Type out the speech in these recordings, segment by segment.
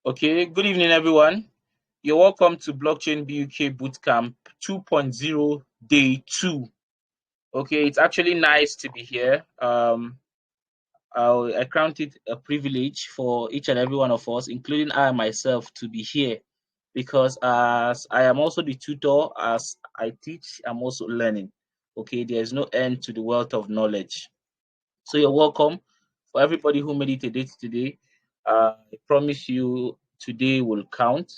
Okay, good evening, everyone. You're welcome to BlockchainBuk Bootcamp 2.0 Day 2. Okay, it's actually nice to be here. I count it a privilege for each and every one of us, including I myself, to be here because as I am also the tutor, as I teach, I'm also learning. Okay, there's no end to the wealth of knowledge. So you're welcome. For everybody who made it a date today, I promise you today will count.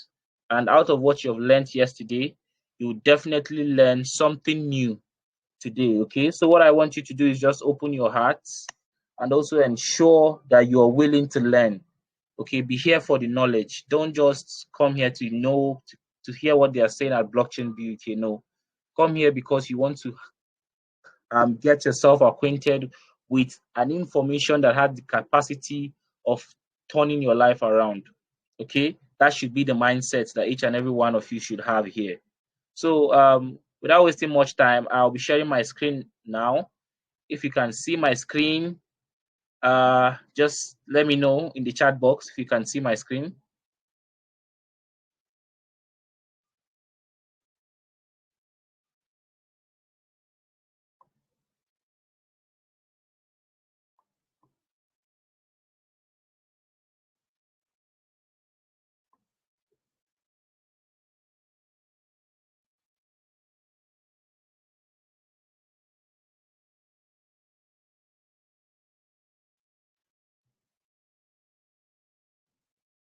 And out of what you've learned yesterday, you will definitely learn something new today. Okay. So what I want you to do is just open your hearts and also ensure that you are willing to learn. Okay. Be here for the knowledge. Don't just come here to know to hear what they are saying at Blockchain Beauty. No. Come here because you want to get yourself acquainted with an information that has the capacity of turning your life around. Okay, that should be the mindset that each and every one of you should have here. So, without wasting much time, I'll be sharing my screen now. If you can see my screen, just let me know in the chat box if you can see my screen.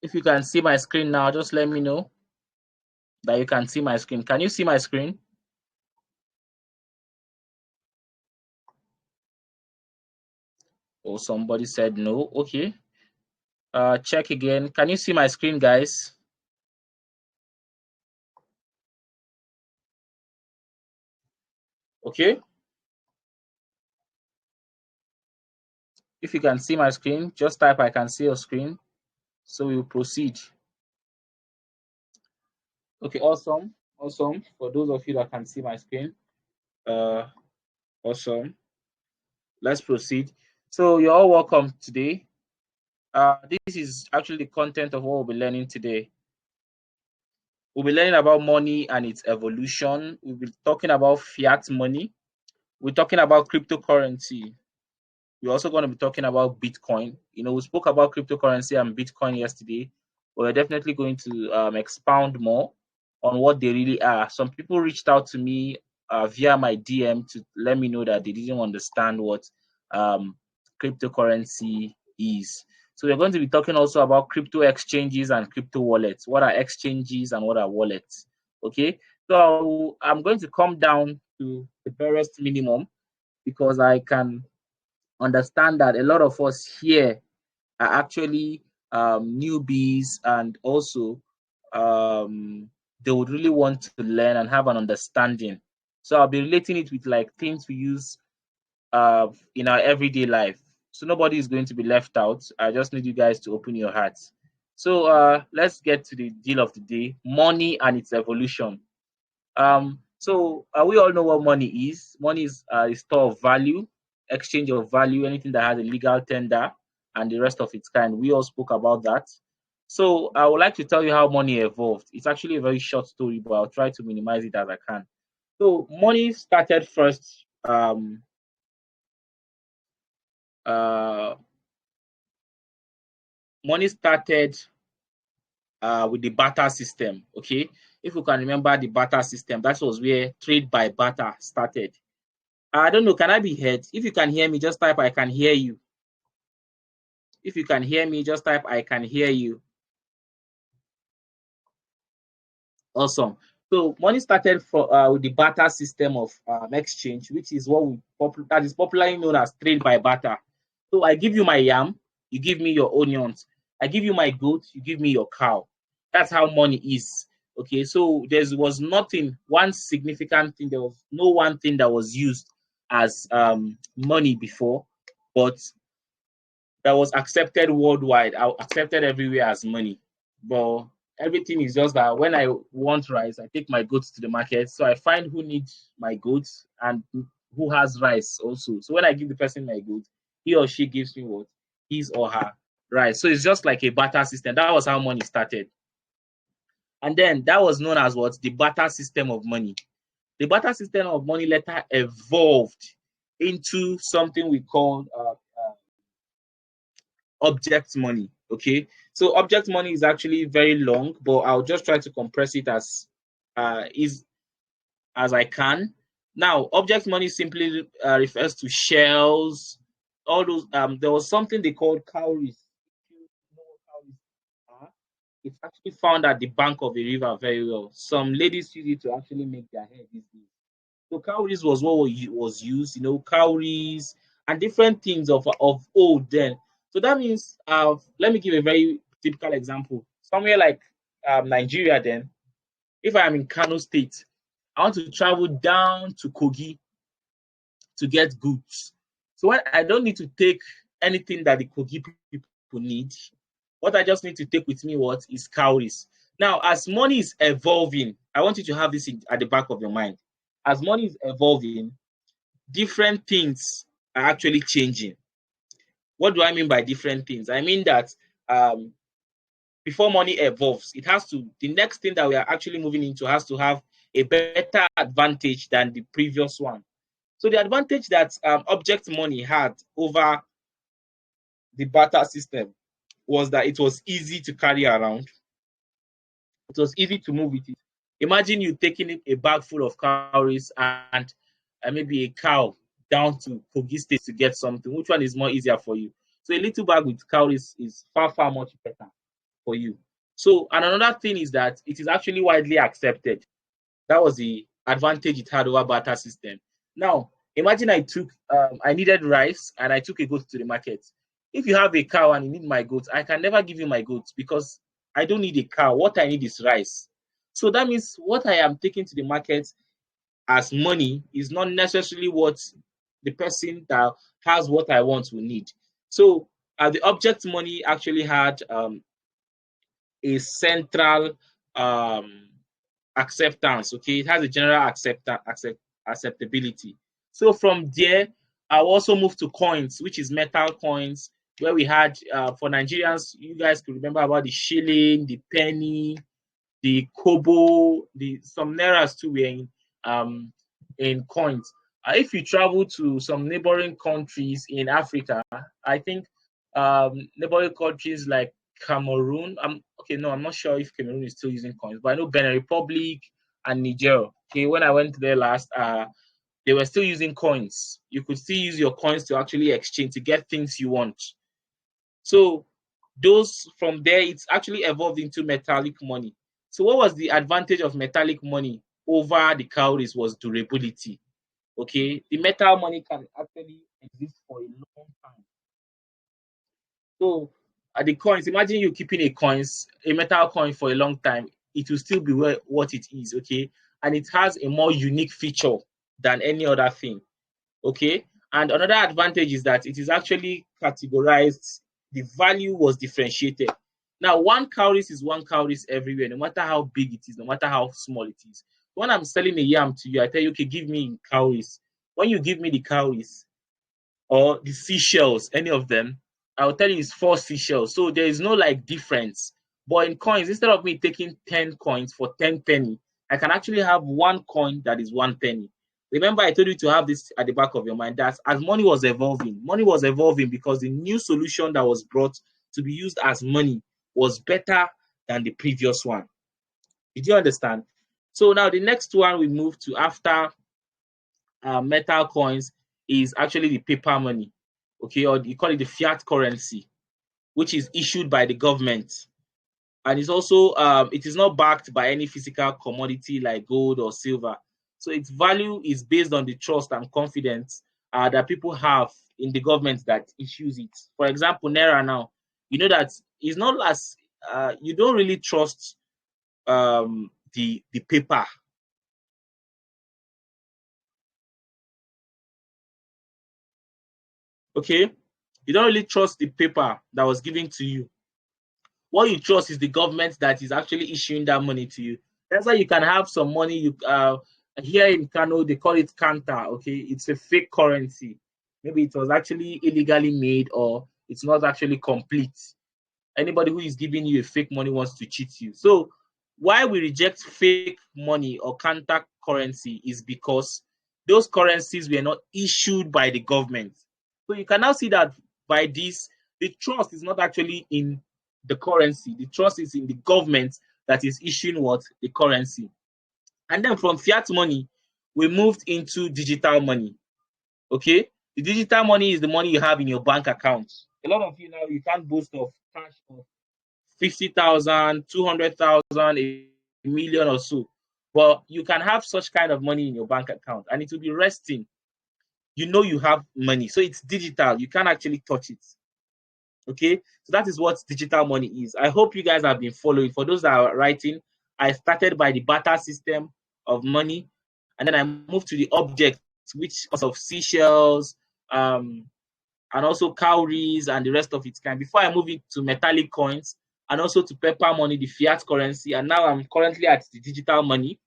If you can see my screen now, just let me know that you can see my screen. Can you see my screen? Oh, somebody said no. Okay. Check again. Can you see my screen, guys? Okay. If you can see my screen, just type I can see your screen. So we'll proceed. Okay, awesome. Awesome. For those of you that can see my screen, uh, awesome. Let's proceed. So you're all welcome today. This is actually the content of what we'll be learning today. We'll be learning about money and its evolution. We'll be talking about fiat money. We're talking about cryptocurrency. We're also going to be talking about Bitcoin. You know, we spoke about cryptocurrency and Bitcoin yesterday. We're definitely going to expound more on what they really are. Some people reached out to me via my DM to let me know that they didn't understand what cryptocurrency is. So we're going to be talking also about crypto exchanges and crypto wallets. What are exchanges and what are wallets? Okay, so I'm going to come down to the barest minimum because I can understand that a lot of us here are actually newbies, and also they would really want to learn and have an understanding. So I'll be relating it with like things we use in our everyday life. So nobody is going to be left out. I just need you guys to open your hearts. So let's get to the deal of the day: money and its evolution. So we all know what money is. Money is a store of value, exchange of value, anything that has a legal tender, and the rest of its kind. We all spoke about that. So I would like to tell you how money evolved. It's actually a very short story, but I'll try to minimize it as I can. So money started first. Uh, Money started with the barter system. Okay, if you can remember the barter system, that was where trade by barter started. I don't know. Can I be heard? If you can hear me, just type I can hear you. If you can hear me, just type I can hear you. Awesome. So money started with the barter system of exchange, which is that is popularly known as trade by barter. So I give you my yam, you give me your onions. I give you my goat, you give me your cow. That's how money is. Okay, so there was nothing, one significant thing. There was no one thing that was used as money before, but that was accepted worldwide, accepted everywhere as money. But everything is just that when I want rice, I take my goats to the market. So I find who needs my goats and who has rice also. So when I give the person my goat, he or she gives me what? His or her right? So it's just like a barter system. That was how money started. And then that was known as what? The barter system of money. The barter system of money later evolved into something we call object money. Okay, so object money is actually very long, but I'll just try to compress it is as I can. Now, object money simply refers to shells, all those. There was something they called cowries. If you know what cowries are, it's actually found at the bank of a river very well. Some ladies use it to actually make their hair these days. So cowries was what was used, cowries and different things of old then. So that means, let me give a very typical example. Somewhere like Nigeria, then, if I am in Kano State, I want to travel down to Kogi to get goods. So when I don't need to take anything that the Kogi people need, what I just need to take with me is cowries. Now, as money is evolving, I want you to have this at the back of your mind. As money is evolving, different things are actually changing. What do I mean by different things? I mean that before money evolves, the next thing that we are actually moving into has to have a better advantage than the previous one. So the advantage that object money had over the barter system was that it was easy to carry around. It was easy to move with it. Imagine you taking a bag full of cowries and maybe a cow down to Kogi State to get something. Which one is more easier for you? So a little bag with cowries is far, far much better for you. So, and another thing is that it is actually widely accepted. That was the advantage it had over barter system. Now, imagine I needed rice and I took a goat to the market. If you have a cow and you need my goat, I can never give you my goat because I don't need a cow. What I need is rice. So that means what I am taking to the market as money is not necessarily what the person that has what I want will need. So the object money actually had a central acceptance. Okay, it has a general acceptability. So from there, I'll also move to coins, which is metal coins, where we had for Nigerians, you guys could remember about the shilling, the penny, the kobo, some nairas too were in coins. If you travel to some neighboring countries in Africa, I think neighboring countries like Cameroon. I'm not sure if Cameroon is still using coins, but I know Benin Republic and Niger. Okay, when I went there last, they were still using coins. You could still use your coins to actually exchange to get things you want. So those from there, it's actually evolved into metallic money. So what was the advantage of metallic money over the cowries was durability. Okay, the metal money can actually exist for a long time. So the coins, imagine you keeping a metal coin for a long time, it will still be what it is, okay? And it has a more unique feature than any other thing, okay? And another advantage is that it is actually categorized, the value was differentiated. Now, one cowries is one cowries everywhere, no matter how big it is, no matter how small it is. When I'm selling a yam to you, I tell you, okay, give me cowries. When you give me the cowries, or the seashells, any of them, I'll tell you it's 4 seashells. So there is no like difference. But in coins, instead of me taking 10 coins for 10 penny, I can actually have one coin that is 1 penny. Remember, I told you to have this at the back of your mind that as money was evolving because the new solution that was brought to be used as money was better than the previous one. Did you understand? So now the next one we move to after metal coins is actually the paper money, okay, or you call it the fiat currency, which is issued by the government, and it's also it is not backed by any physical commodity like gold or silver. So its value is based on the trust and confidence that people have in the government that issues it. For example, naira now, you know that it's not as you don't really trust the paper. Okay, you don't really trust the paper that was given to you. What you trust is the government that is actually issuing that money to you. That's why you can have some money. Here in Kano, they call it Kanta. Okay, it's a fake currency. Maybe it was actually illegally made or it's not actually complete. Anybody who is giving you a fake money wants to cheat you. So why we reject fake money or counter currency is because those currencies were not issued by the government. So you can now see that by this, the trust is not actually in the currency. The trust is in the government that is issuing what? The currency. And then from fiat money, we moved into digital money. Okay? The digital money is the money you have in your bank account. A lot of you now, you can't boast of cash of 50,000, 200,000, a million or so. But you can have such kind of money in your bank account and it will be resting. You know you have money. So it's digital. You can't actually touch it. Okay, so that is what digital money is. I hope you guys have been following. For those that are writing, I started by the barter system of money, and then I moved to the object, which of seashells, and also cowries and the rest of its kind. Before I move into metallic coins and also to paper money, the fiat currency, and now I'm currently at the digital money.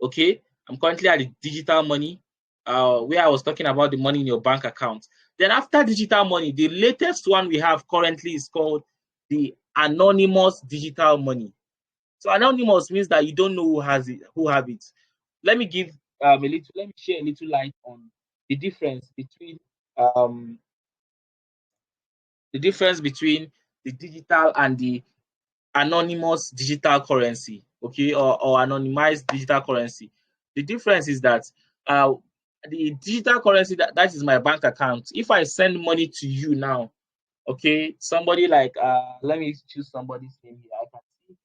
Okay, I'm currently at the digital money, where I was talking about the money in your bank account. Then after digital money, the latest one we have currently is called the anonymous digital money. So anonymous means that you don't know who has it, who have it. Let me give let me share a little light on the difference between um the digital and the anonymous digital currency, okay, or anonymized digital currency. The difference is that uh, the digital currency, that is my bank account. If I send money to you now, okay, somebody like, let me choose somebody's name here. I can see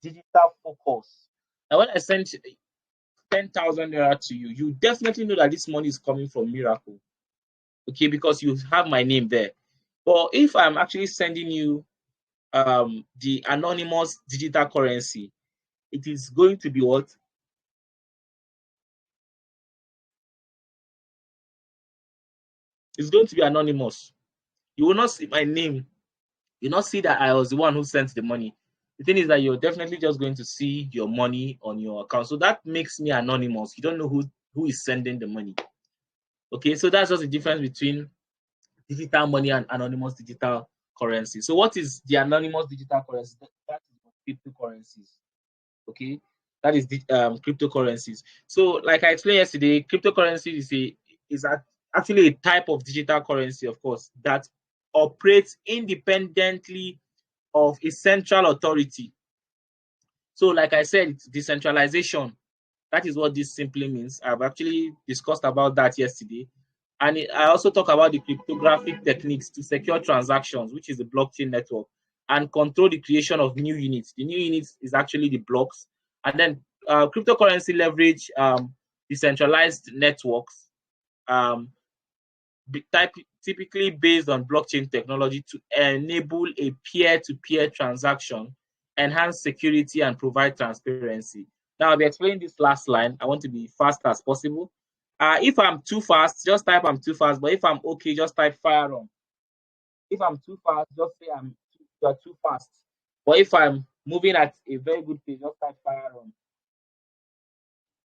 Digital Focus. Now, when I send 10,000 naira to you, you definitely know that this money is coming from Miracle, okay, because you have my name there. But if I'm actually sending you the anonymous digital currency, it is going to be what? It's going to be anonymous. You will not see my name. You will not see that I was the one who sent the money. The thing is that you're definitely just going to see your money on your account. So that makes me anonymous. You don't know who is sending the money. Okay, so that's just the difference between digital money and anonymous digital currency. So what is the anonymous digital currency? That is cryptocurrencies. Okay, that is the cryptocurrencies. So like I explained yesterday, cryptocurrency is actually a type of digital currency, of course, that operates independently of a central authority. So like I said, it's decentralization. That is what this simply means. I've actually discussed about that yesterday. And I also talk about the cryptographic techniques to secure transactions, which is the blockchain network, and control the creation of new units. The new units is actually the blocks. And then cryptocurrency leverage decentralized networks, um, typically based on blockchain technology to enable a peer-to-peer transaction, enhance security, and provide transparency. Now, I'll be explaining this last line. I want to be fast as possible. If I'm too fast, just type I'm too fast. But if I'm okay, just type fire on. If I'm too fast, just say you're too fast. But if I'm moving at a very good pace, just type fire on.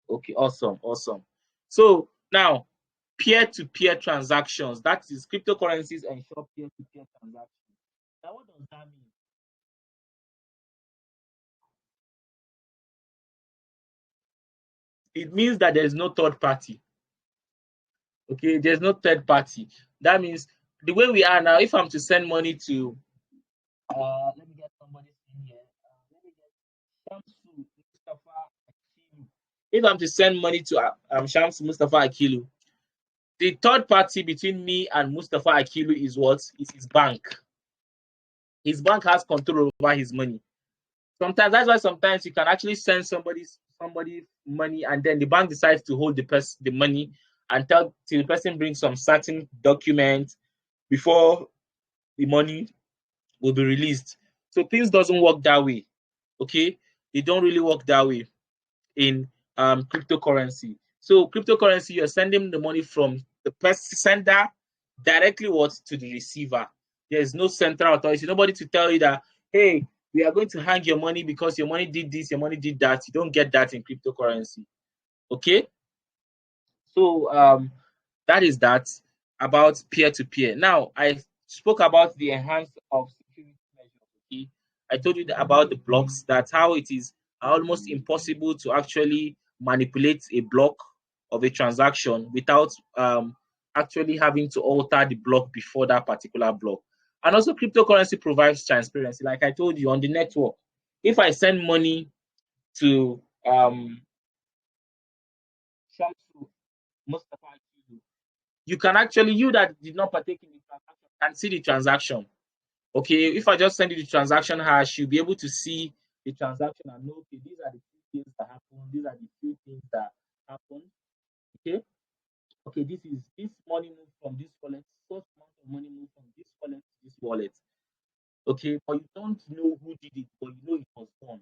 Okay, awesome, awesome. So now, peer-to-peer transactions, that is cryptocurrencies ensure peer-to-peer transactions. Now, what does that mean? It means that there's no third party. Okay, there's no third party. That means the way we are now, if I'm to send money to, let me get somebody's in here. Let me get Shamsu Mustafa Akilu. If I'm to send money to Shamsu Mustafa Akilu, the third party between me and Mustafa Akilu is what? Is his bank. His bank has control over his money. Sometimes that's why sometimes you can actually send somebody money and then the bank decides to hold the money until the person brings some certain document before the money will be released. So things doesn't work that way. Okay, they don't really work that way in cryptocurrency. So cryptocurrency, you're sending the money from the person sender directly what to the receiver. There's no central authority, nobody to tell you that, hey, we are going to hang your money because your money did this, your money did that. You don't get that in cryptocurrency. Okay, so that is that about peer-to-peer. Now I spoke about the enhance of security I told you about the blocks. That's how it is almost impossible to actually manipulate a block of a transaction without actually having to alter the block before that particular block. And also, cryptocurrency provides transparency. Like I told you on the network, if I send money to Shamsu Mustafa, you can actually, you that did not partake in the transaction, can see the transaction. Okay, if I just send you the transaction hash, you'll be able to see the transaction and know, okay, these are the few things that happen, these are the few things that happen. Okay, okay, this money moved from this wallet, such amount of money moved from this wallet to this wallet. Okay, but you don't know who did it, but you know it was done.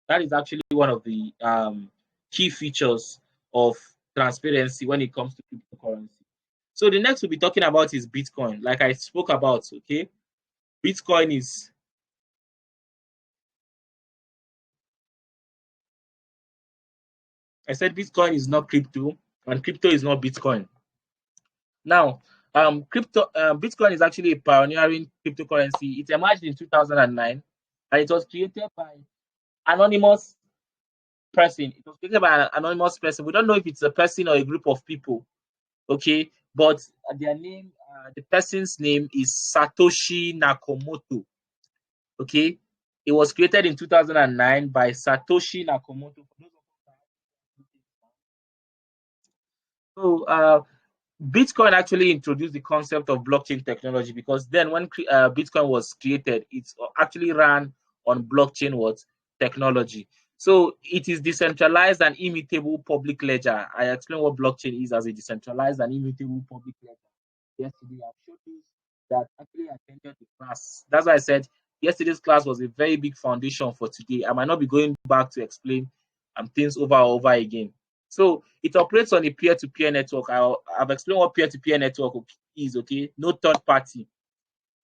That is actually one of the key features of transparency when it comes to cryptocurrency. So the next we'll be talking about is Bitcoin. Like I spoke about, okay, Bitcoin is I said Bitcoin is not crypto, and crypto is not Bitcoin. Now, Bitcoin is actually a pioneering cryptocurrency. It emerged in 2009, and it was created by anonymous person. It was created by an anonymous person. We don't know if it's a person or a group of people, okay? But their name, the person's name is Satoshi Nakamoto, okay? It was created in 2009 by Satoshi Nakamoto. So, Bitcoin actually introduced the concept of blockchain technology because then when Bitcoin was created, it actually ran on blockchain what technology. So it is decentralized and immutable public ledger. I explained what blockchain is as a decentralized and immutable public ledger yesterday. I've showed you that actually attended the class. That's why I said yesterday's class was a very big foundation for today. I might not be going back to explain things over and over again. So it operates on a peer-to-peer network. I've explained what peer-to-peer network is, okay? No third party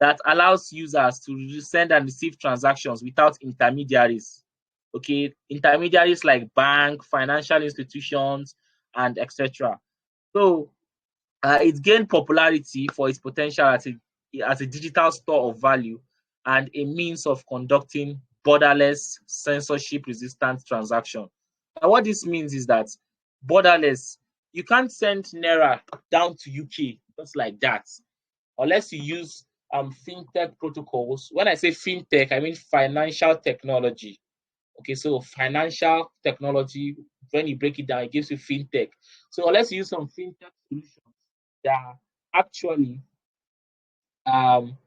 that allows users to send and receive transactions without intermediaries, okay? Intermediaries like bank, financial institutions, and etc. So it gained popularity for its potential as a digital store of value and a means of conducting borderless, censorship-resistant transactions. And what this means is that borderless, you can't send Naira down to UK just like that, unless you use fintech protocols. When I say fintech, I mean financial technology. Okay, so financial technology, when you break it down, it gives you fintech. So unless you use some fintech solutions that actually um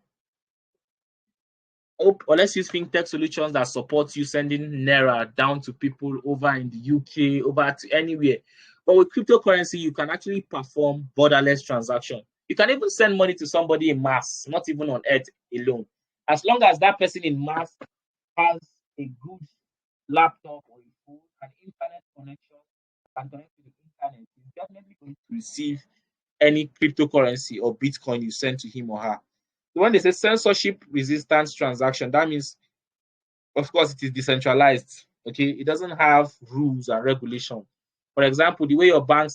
or let's use fintech solutions that support you sending Naira down to people over in the UK, over to anywhere. But with cryptocurrency, you can actually perform borderless transaction. You can even send money to somebody in mass, not even on Earth alone. As long as that person in mass has a good laptop or a phone, an internet connection, and connect to the internet, he's definitely going to receive any cryptocurrency or Bitcoin you send to him or her. So when they say censorship resistance transaction, that means, of course, it is decentralized. Okay, it doesn't have rules and regulation. For example, the way your bank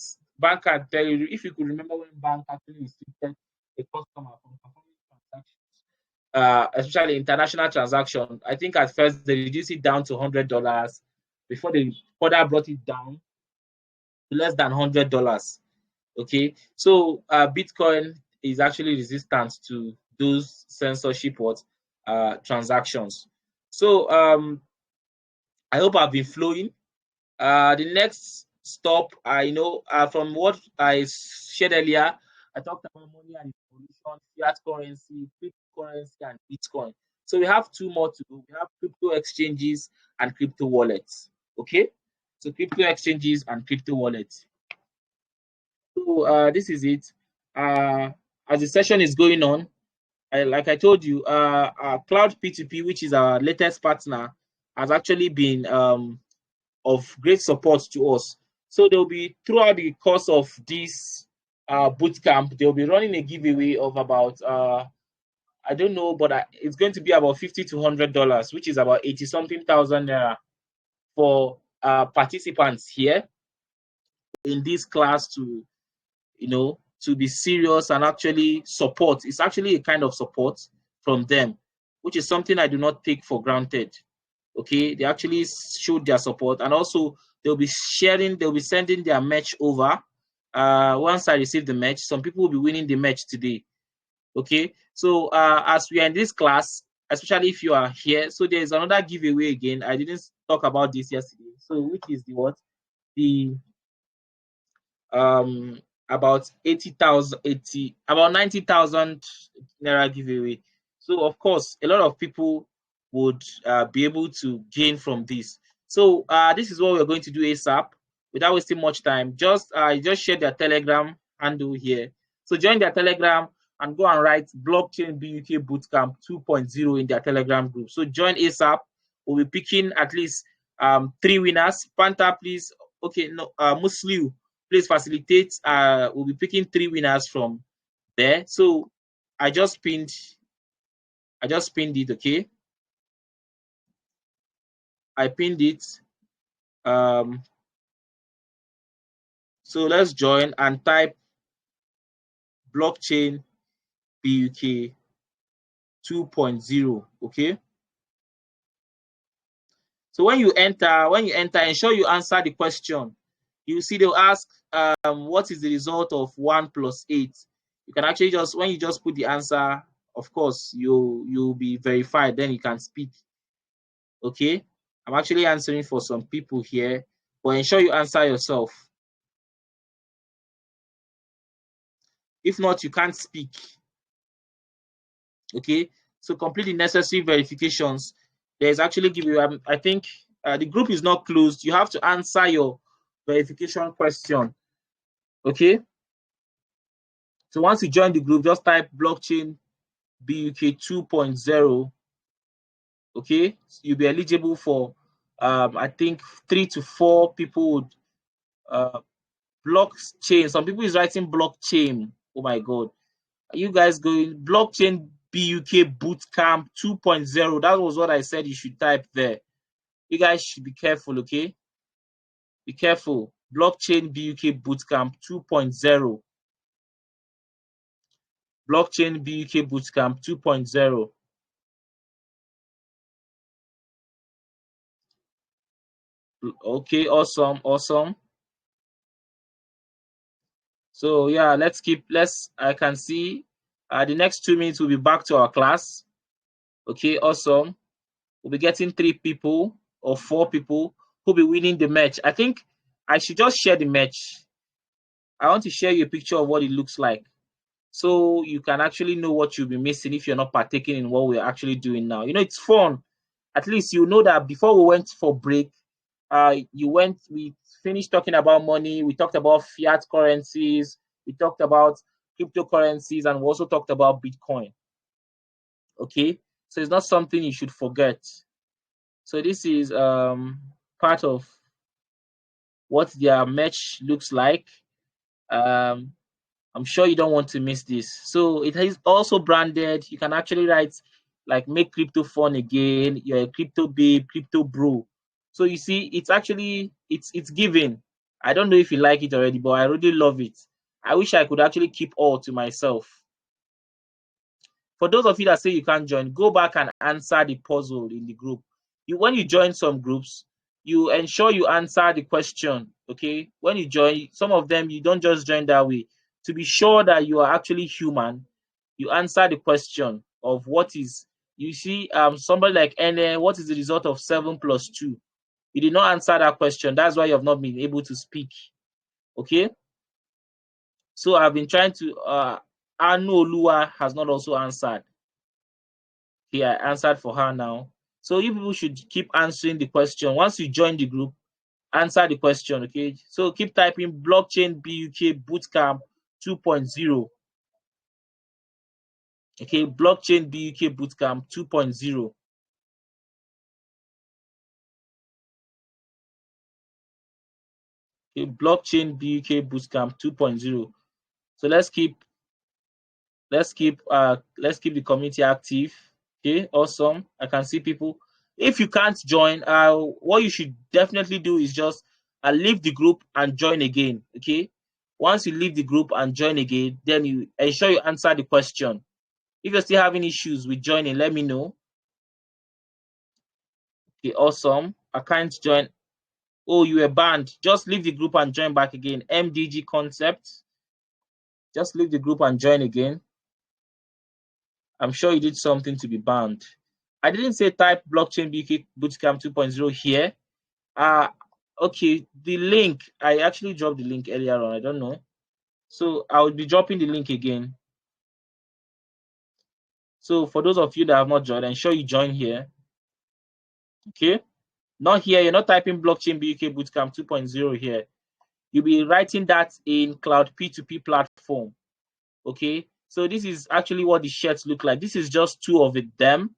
can tell you, if you could remember when bank actually restricted a customer from performing transactions, especially international transaction. I think at first they reduced it down to $100 before they further brought it down to less than $100. Okay, so Bitcoin is actually resistant to those censorship transactions. So I hope I've been flowing. The next stop, I know from what I shared earlier, I talked about money and evolution, fiat currency, cryptocurrency, and Bitcoin. So we have two more to go. We have crypto exchanges and crypto wallets. Okay, so crypto exchanges and crypto wallets. So this is it. As the session is going on, like I told you, Cloud P2P, which is our latest partner, has actually been of great support to us. So they'll be throughout the course of this bootcamp, they'll be running a giveaway of about I don't know, but it's going to be about $50 to $100, which is about 80 something thousand naira for participants here in this class to to be serious and actually support. It's actually a kind of support from them. which is something I do not take for granted. Okay, they actually showed their support, and also they'll be sending their match over. Once I receive the match, some people will be winning the match today. Okay, so as we are in this class, especially if you are here, so there is another giveaway again. I didn't talk about this yesterday. So which is the what? The um about 90,000 naira giveaway. So of course, a lot of people would be able to gain from this. So this is what we're going to do ASAP without wasting much time. Just share their Telegram handle here. So join their Telegram and go and write BlockchainBuk Bootcamp 2.0 in their Telegram group. So join ASAP. We'll be picking at least 3 winners. Panther, please. Okay, no, Musliu, please facilitate. We'll be picking 3 winners from there. So I just pinned it. Okay, I pinned it. So let's join and type blockchain BUK 2.0. Okay, so when you enter, ensure you answer the question. You see they'll ask what is the result of 1 plus 8. You can actually just, when you just put the answer, of course you'll be verified, then you can speak. Okay, I'm actually answering for some people here, but ensure you answer yourself. If not, you can't speak. Okay, so complete the necessary verifications. There's actually I think the group is not closed. You have to answer your verification question. Okay, so once you join the group, just type blockchain BUK 2.0. Okay, so you'll be eligible for I think 3 to 4 people would blockchain. Some people is writing blockchain. Oh my god. Are you guys going blockchain BUK Bootcamp 2.0? That was what I said you should type there. You guys should be careful, okay? Be careful. Blockchain BUK Bootcamp 2.0. Blockchain BUK Bootcamp 2.0. Okay, awesome. So yeah, I can see the next 2 minutes we'll be back to our class. Okay, awesome. We'll be getting 3 people or 4 people who'll be winning the match. I think I should just share the match. I want to share you a picture of what it looks like, so you can actually know what you'll be missing if you're not partaking in what we're actually doing now. You know, it's fun. At least you know that before we went for break, we finished talking about money. We talked about fiat currencies. We talked about cryptocurrencies, and we also talked about Bitcoin. Okay, so it's not something you should forget. So this is part of what their match looks like. I'm sure you don't want to miss this. So it is also branded. You can actually write like make crypto fun again. You're a crypto babe, crypto bro. So you see, it's actually it's giving. I don't know if you like it already, but I really love it. I wish I could actually keep all to myself. For those of you that say you can't join, go back and answer the puzzle in the group. When you join some groups, you ensure you answer the question. Okay, when you join some of them, you don't just join that way. To be sure that you are actually human, you answer the question of what is, you see, somebody like Ene, what is the result of 7 plus 2? You did not answer that question. That's why you have not been able to speak. Okay, so I've been trying to Anu Olua has not also answered. Okay, I answered for her now. So you people should keep answering the question. Once you join the group, answer the question, okay? So keep typing blockchain BUK Bootcamp 2.0. Okay, blockchain BUK Bootcamp 2.0. Okay, blockchain BUK Bootcamp 2.0. So let's keep the community active. Okay, awesome. I can see people. If you can't join, what you should definitely do is just leave the group and join again. Okay, once you leave the group and join again, then you ensure you answer the question. If you're still having issues with joining, let me know. Okay, awesome. I can't join. Oh, you were banned. Just leave the group and join back again. MDG concept. Just leave the group and join again. I'm sure you did something to be banned. I didn't say type BlockchainBuk Bootcamp 2.0 here. Okay, the link, I actually dropped the link earlier on. I don't know. So I will be dropping the link again. So for those of you that have not joined, ensure you join here. Okay. Not here. You're not typing BlockchainBuk Bootcamp 2.0 here. You'll be writing that in Cloud P2P platform. Okay. So this is actually what the shirts look like. This is just two of them.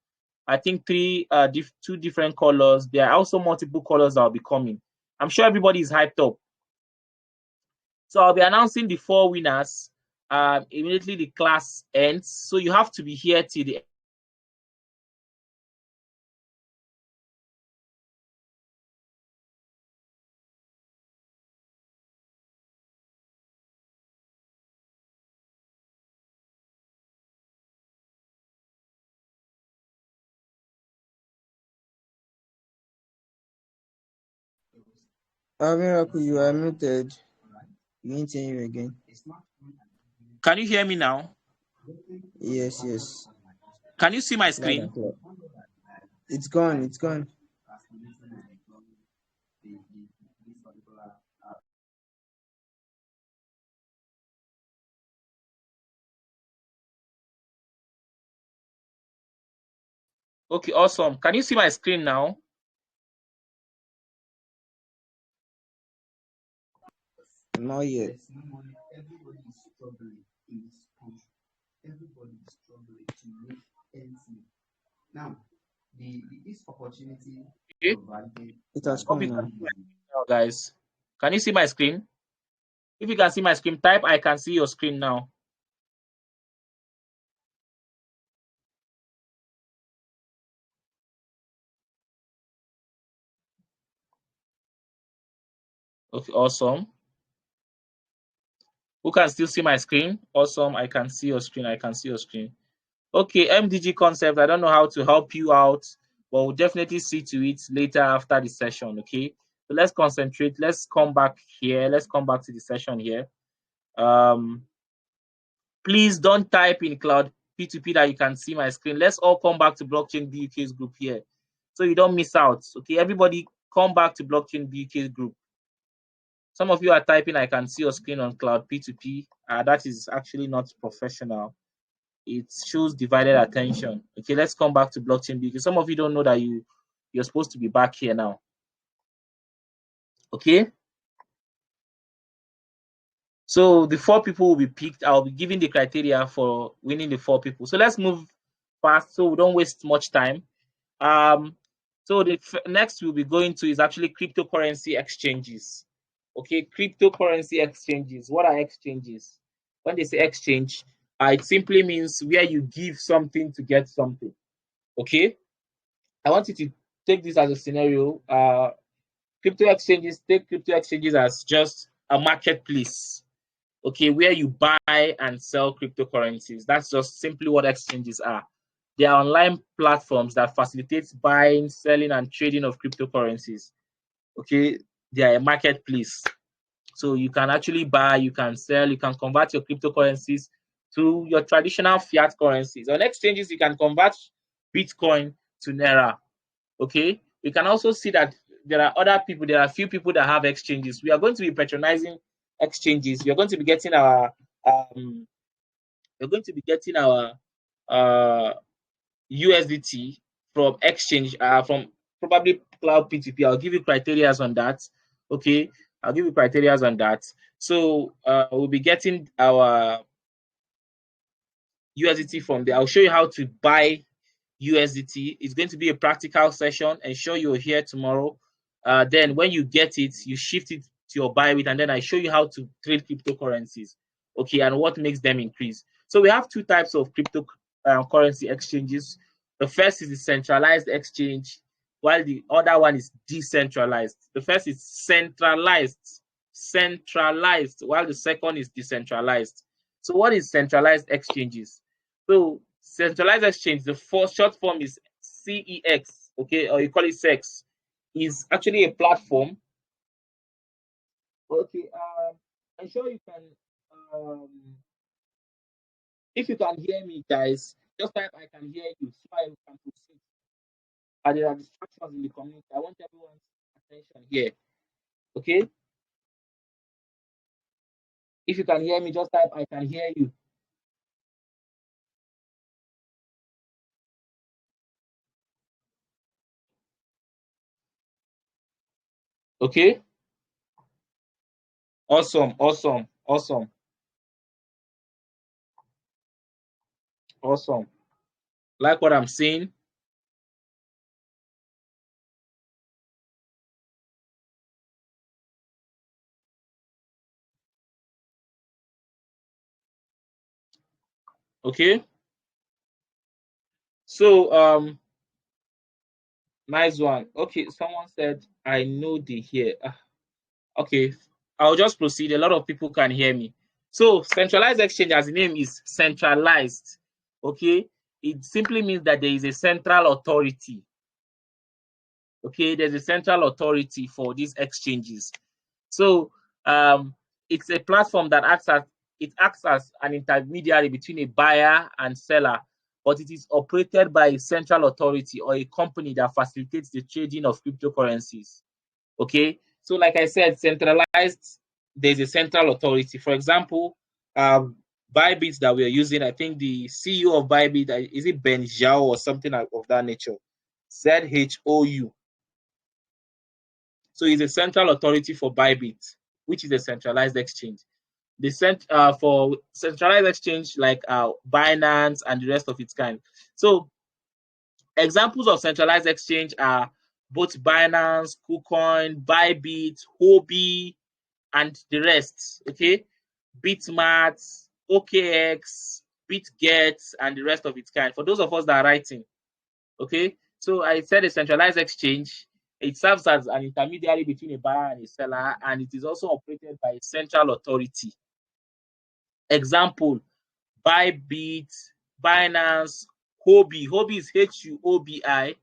I think two different colors. There are also multiple colors that will be coming. I'm sure everybody is hyped up. So I'll be announcing the 4 winners immediately the class ends. So you have to be here till the Miracle, you are muted. You didn't hear you again. Can you hear me now? Yes, yes. Can you see my Loud screen? and clear. It's gone. It's gone. Okay, awesome. Can you see my screen now? Not yet. Okay. It has Hope come you can now. see my screen now, guys. Can you see my screen? If you can see my screen, type I can see your screen now. Okay, awesome. Who can still see my screen? Awesome. I can see your screen. I can see your screen. Okay, MDG concept. I don't know how to help you out, but we'll definitely see to it later after the session. Okay. So let's concentrate. Let's come back here. Let's come back to the session here. Please don't type in Cloud P2P that you can see my screen. Let's all come back to BlockchainBuk's group here, so you don't miss out. Okay, everybody, come back to BlockchainBuk's group. Some of you are typing, I can see your screen on Cloud P2P. That is actually not professional. It shows divided attention. Okay, let's come back to BlockchainBuk. Some of you don't know that you're supposed to be back here now. Okay. So the 4 people will be picked. I'll be giving the criteria for winning the 4 people. So let's move fast so we don't waste much time. So the next we'll be going to is actually cryptocurrency exchanges. Okay, cryptocurrency exchanges. What are exchanges? When they say exchange, it simply means where you give something to get something. Okay, I want you to take this as a scenario. Take crypto exchanges as just a marketplace. Okay, where you buy and sell cryptocurrencies. That's just simply what exchanges are. They are online platforms that facilitate buying, selling, and trading of cryptocurrencies. Okay, they are a marketplace. So you can actually buy, you can sell, you can convert your cryptocurrencies to your traditional fiat currencies. On exchanges, you can convert Bitcoin to Naira. Okay, we can also see that there are other people, there are a few people that have exchanges. We are going to be patronizing exchanges. We are going to be getting our USDT from exchange, from probably Cloud P2P. I'll give you criteria on that. Okay, I'll give you criteria on that. So we'll be getting our USDT from there. I'll show you how to buy USDT. It's going to be a practical session. Ensure you're here tomorrow. Then when you get it, you shift it to your Bybit, and then I show you how to trade cryptocurrencies. Okay, and what makes them increase. So we have 2 types of cryptocurrency exchanges. The first is the centralized exchange, while the other one is decentralized. The first is centralized, while the second is decentralized. So what is centralized exchanges? So centralized exchange, the short form is CEX, okay, or you call it sex, is actually a platform. Okay, I'm sure you can. Um, if you can hear me, guys, just type I can hear you so I can proceed. And there are distractions in the community. I want everyone's attention here. Okay, if you can hear me, just type I can hear you. Okay, awesome, awesome, awesome, awesome. Like what I'm saying. Okay, so nice one. Okay, someone said I know they hear. Okay, I'll just proceed. A lot of people can hear me. So centralized exchange, as the name is centralized. Okay, it simply means that there is a central authority. Okay, there's a central authority for these exchanges. So it's a platform that acts as an intermediary between a buyer and seller, but it is operated by a central authority or a company that facilitates the trading of cryptocurrencies. Okay, so like I said, centralized, there's a central authority. For example, Bybit that we're using, I think the CEO of Bybit, is it Ben Zhao or something of that nature? ZHOU. So he's a central authority for Bybit, which is a centralized exchange. For centralized exchange like Binance and the rest of its kind. So examples of centralized exchange are both Binance, KuCoin, Bybit, Huobi, and the rest. Okay, Bitmart, OKX, BitGet, and the rest of its kind. For those of us that are writing, okay. So I said a centralized exchange. It serves as an intermediary between a buyer and a seller, and it is also operated by a central authority. Example: Bybit, Binance, Huobi. Huobi is Huobi.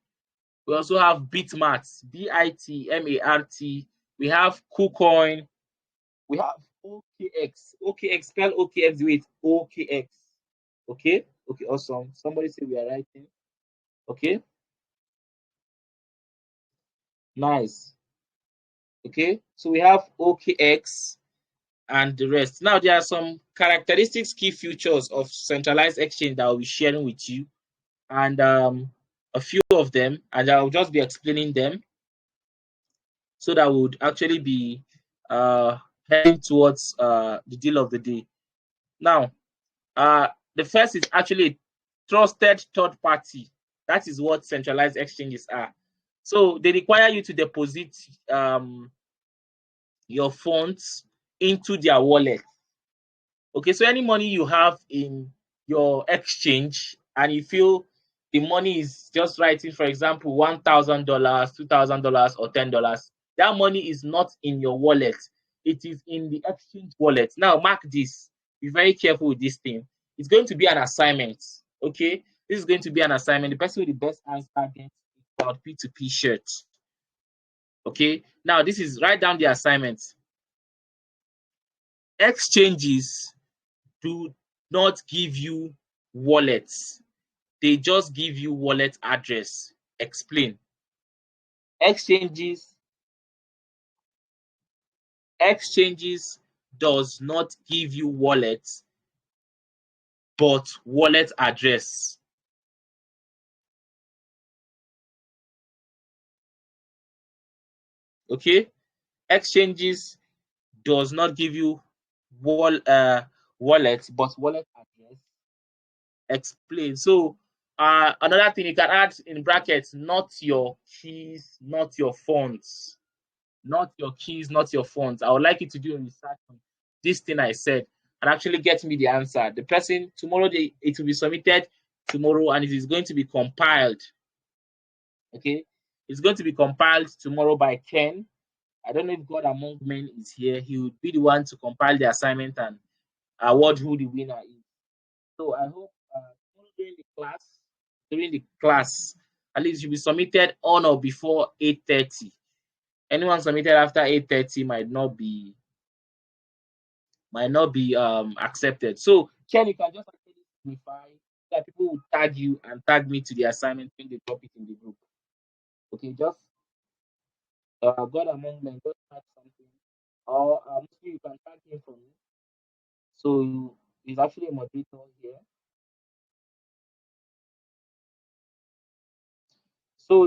We also have Bitmart, Bitmart. We have KuCoin. We have OKX. OKX, spell OKX with OKX. Okay? Okay, awesome. Somebody say we are writing. Okay, nice. Okay, so we have OKX and the rest. Now, there are some characteristics, key features of centralized exchange that I'll be sharing with you, and a few of them, and I'll just be explaining them so that we would actually be uh, heading towards the deal of the day. Now, the first is actually a trusted third party. That is what centralized exchanges are. So they require you to deposit your funds into their wallet. Okay, so any money you have in your exchange and you feel the money is just writing, for example, $1,000, $2,000, or $10, that money is not in your wallet. It is in the exchange wallet. Now, mark this. Be very careful with this thing. It's going to be an assignment. Okay, this is going to be an assignment. The person with the best answer gets about P2P shirt. Okay, now this is write down the assignment. Exchanges do not give you wallets. They just give you wallet address. Explain. Exchanges exchanges does not give you wallets, but wallet address. Okay? Exchanges does not give you wallet, but wallet address. Explain. So another thing you can add in brackets, not your keys, not your funds. Not your keys, not your funds. I would like you to do a research on this thing I said and actually get me the answer. The person tomorrow, it will be submitted tomorrow and it is going to be compiled. Okay, it's going to be compiled tomorrow by Ken. I don't know if God Among Men is here. He would be the one to compile the assignment and award who the winner is. So I hope during the class, At least it should be submitted on or before 8:30. Anyone submitted after 8:30 might not be accepted. So Ken, you can just actually simplify that people will tag you and tag me to the assignment when they drop it in the group. Okay, just God among men, just tag something. Or mostly you can tag him for me. So he's actually a moderator here. So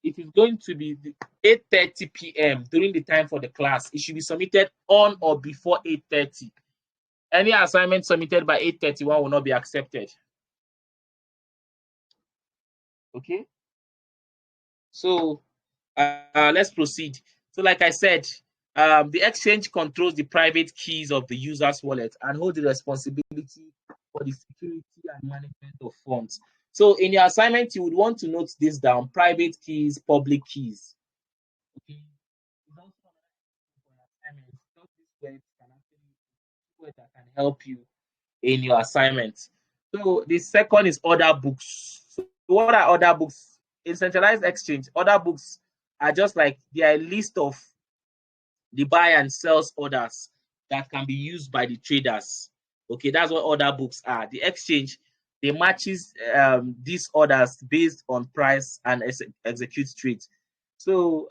it is going to be 8:30 p.m. during the time for the class. It should be submitted on or before 8:30. Any assignment submitted by 8:31 will not be accepted. Okay. So let's proceed. So like I said, the exchange controls the private keys of the user's wallet and holds the responsibility for the security and management of funds. So in your assignment, you would want to note this down: private keys, public keys. Okay. It's also another assignment. Not this words can actually words that can help you in your assignment. So the second is order books. So what are order books? In centralized exchange, order books are just like they are a list of the buy and sells orders that can be used by the traders. Okay, that's what order books are. The exchange, they matches these orders based on price and execute trades. So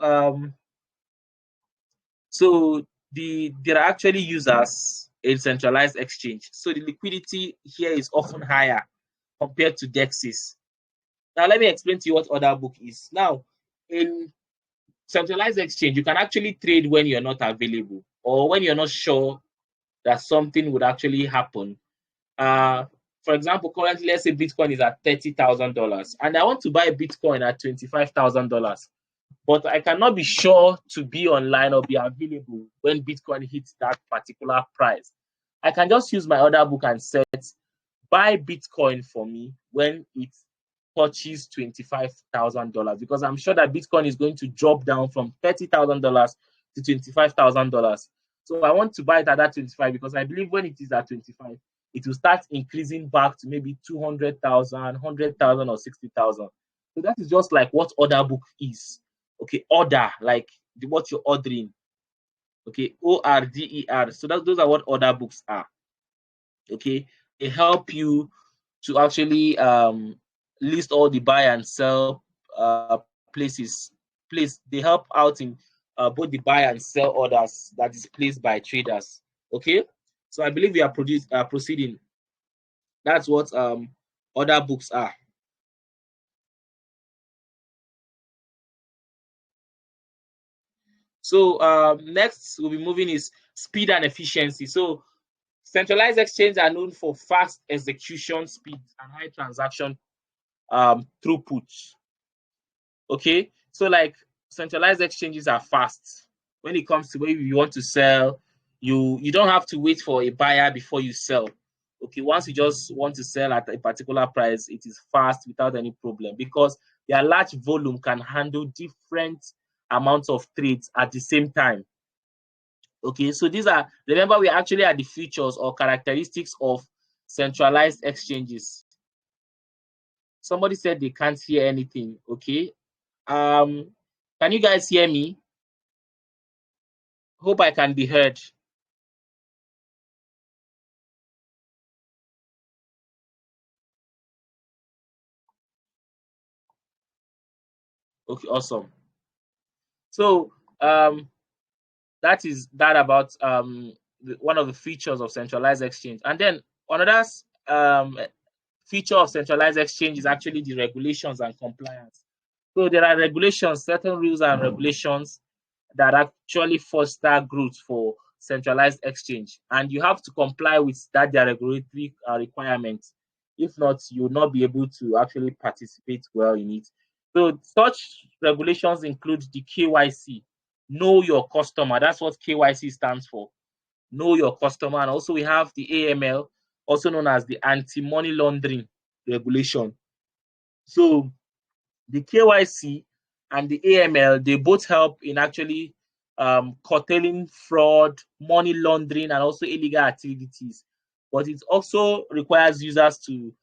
there are actually users in centralized exchange. So the liquidity here is often higher compared to DEXs. Now let me explain to you what order book is. Now, in centralized exchange, you can actually trade when you're not available or when you're not sure that something would actually happen. Uh, for example, currently, let's say Bitcoin is at $30,000 and I want to buy Bitcoin at $25,000, but I cannot be sure to be online or be available when Bitcoin hits that particular price. I can just use my order book and set buy Bitcoin for me when it touches $25,000, because I'm sure that Bitcoin is going to drop down from $30,000 to $25,000. So I want to buy it at that 25 because I believe when it is at 25, it will start increasing back to maybe 200,000, 100,000, or 60,000. So that is just like what order book is. Okay, order, like what you're ordering. Okay, ORDER. So those are what order books are. Okay, they help you to actually list all the buy and sell places. They help out in both the buy and sell orders that is placed by traders. Okay, so I believe we are proceeding. That's what order books are. So next we'll be moving is speed and efficiency. So centralized exchanges are known for fast execution speed and high transaction throughput. Okay, so like centralized exchanges are fast. When it comes to where you want to sell, you don't have to wait for a buyer before you sell. Okay, once you just want to sell at a particular price, it is fast without any problem because their large volume can handle different amounts of trades at the same time. Okay, so these are, remember, we actually are the features or characteristics of centralized exchanges. Somebody said they can't hear anything. Okay, can you guys hear me? Hope I can be heard. Okay, awesome. So that is that about one of the features of centralized exchange. And then another feature of centralized exchange is actually the regulations and compliance. So there are regulations, certain rules and regulations that actually foster growth for centralized exchange, and you have to comply with that their regulatory requirements. If not, you will not be able to actually participate well in it. So such regulations include the KYC, know your customer. That's what KYC stands for. Know your customer. And also we have the AML, also known as the anti-money laundering regulation. So the KYC and the AML, they both help in actually curtailing fraud, money laundering, and also illegal activities. But it also requires users to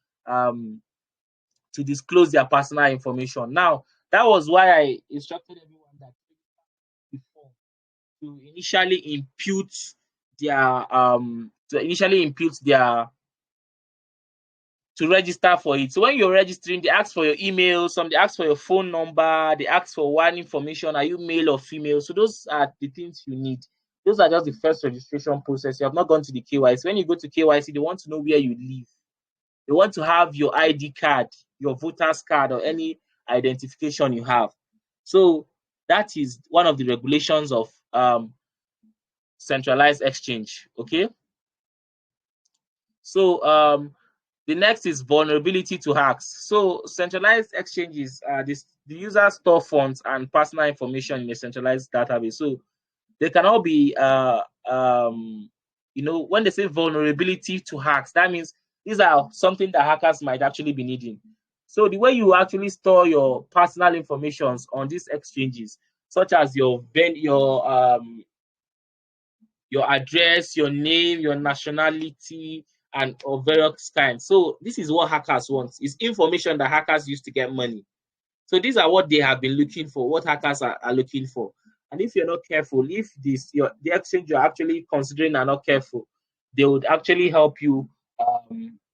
to disclose their personal information. Now, that was why I instructed everyone that before to initially impute their to register for it. So when you're registering, they ask for your email, some they ask for your phone number, they ask for one information, are you male or female? So those are the things you need. Those are just the first registration process. You have not gone to the KYC. When you go to KYC, they want to know where you live. They want to have your ID card, your voter's card, or any identification you have. So that is one of the regulations of centralized exchange. Okay. So the next is vulnerability to hacks. So centralized exchanges, the user store funds and personal information in a centralized database. So they can all be, when they say vulnerability to hacks, that means these are something that hackers might actually be needing. So the way you actually store your personal information on these exchanges, such as your address, your name, your nationality, and of various kinds. So this is what hackers want. It's information that hackers use to get money. So these are what they have been looking for, what hackers are looking for. And if you're not careful, if the exchange you're actually considering are not careful, they would actually help you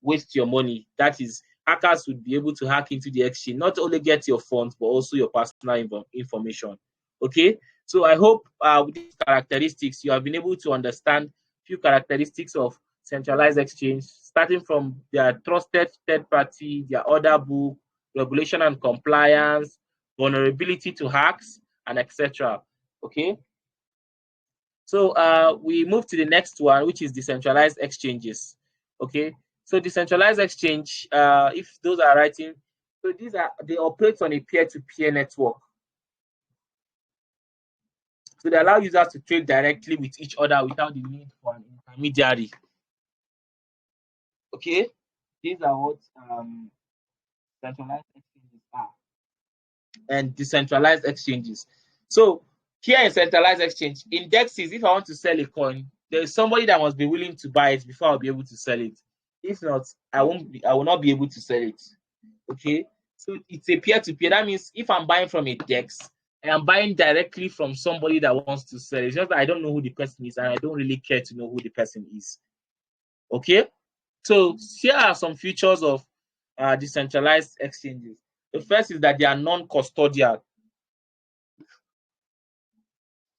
waste your money. That is, hackers would be able to hack into the exchange, not only get your funds, but also your personal information. Okay, so I hope with these characteristics, you have been able to understand few characteristics of centralized exchange, starting from their trusted third party, their order book, regulation and compliance, vulnerability to hacks, and etc. Okay, so we move to the next one, which is decentralized exchanges. Okay, so decentralized exchange, if those are writing, so they operate on a peer-to-peer network. So they allow users to trade directly with each other without the need for an intermediary. Okay, these are what centralized exchanges are, and decentralized exchanges. So here in centralized exchange, indexes, if I want to sell a coin, there's somebody that must be willing to buy it before I'll be able to sell it. If not, I will not be able to sell it. Okay, so it's a peer-to-peer. That means if I'm buying from a DEX, I am buying directly from somebody that wants to sell. It's just that I don't know who the person is, and I don't really care to know who the person is. Okay, so here are some features of decentralized exchanges. The first is that they are non-custodial.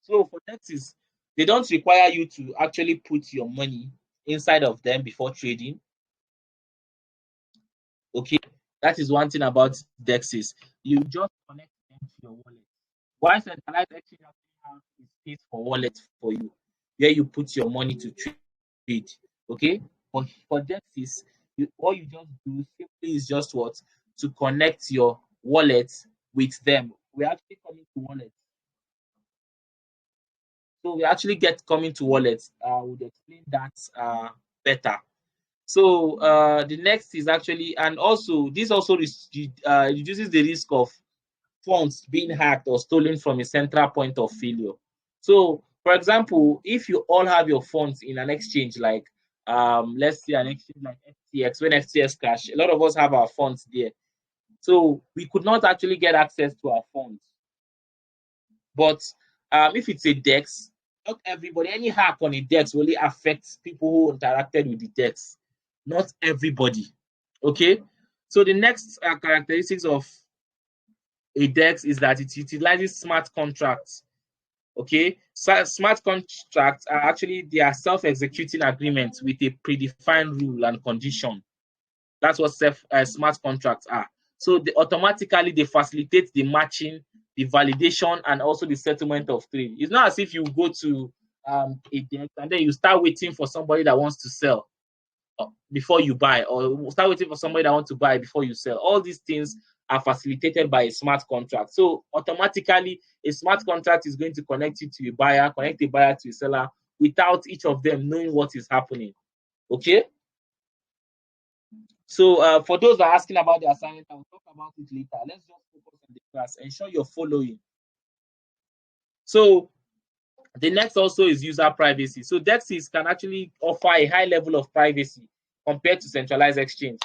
So for DEXs, they don't require you to actually put your money inside of them before trading. Okay, that is one thing about DEXs. You just connect them to your wallet. Why centralized exchange actually has a space for wallet for you, where you put your money to trade. Okay, but for DEXs, all you just do simply is just what, to connect your wallet with them. We're actually coming to wallet. So we actually get coming to wallets. I would explain that better. So the next is actually, and also this also reduces the risk of funds being hacked or stolen from a central point of failure. So, for example, if you all have your funds in an exchange like, let's say an exchange like FTX, when FTX crashed, a lot of us have our funds there. So we could not actually get access to our funds. But if it's a DEX, not everybody, any hack on a DEX really affects people who interacted with the DEX. Not everybody. Okay. So the next characteristics of a DEX is that it utilizes smart contracts. Okay. So smart contracts are actually, they are self-executing agreements with a predefined rule and condition. That's what smart contracts are. So automatically they facilitate the matching, the validation, and also the settlement of trade. It's not as if you go to a DEX and then you start waiting for somebody that wants to sell before you buy, or start waiting for somebody that wants to buy before you sell. All these things are facilitated by a smart contract. So automatically, a smart contract is going to connect you to a buyer, connect a buyer to a seller without each of them knowing what is happening. Okay? So for those that are asking about the assignment, I'll talk about it later. Let's just focus on the class. Ensure you're following. So the next also is user privacy. So DEXs can actually offer a high level of privacy compared to centralized exchange.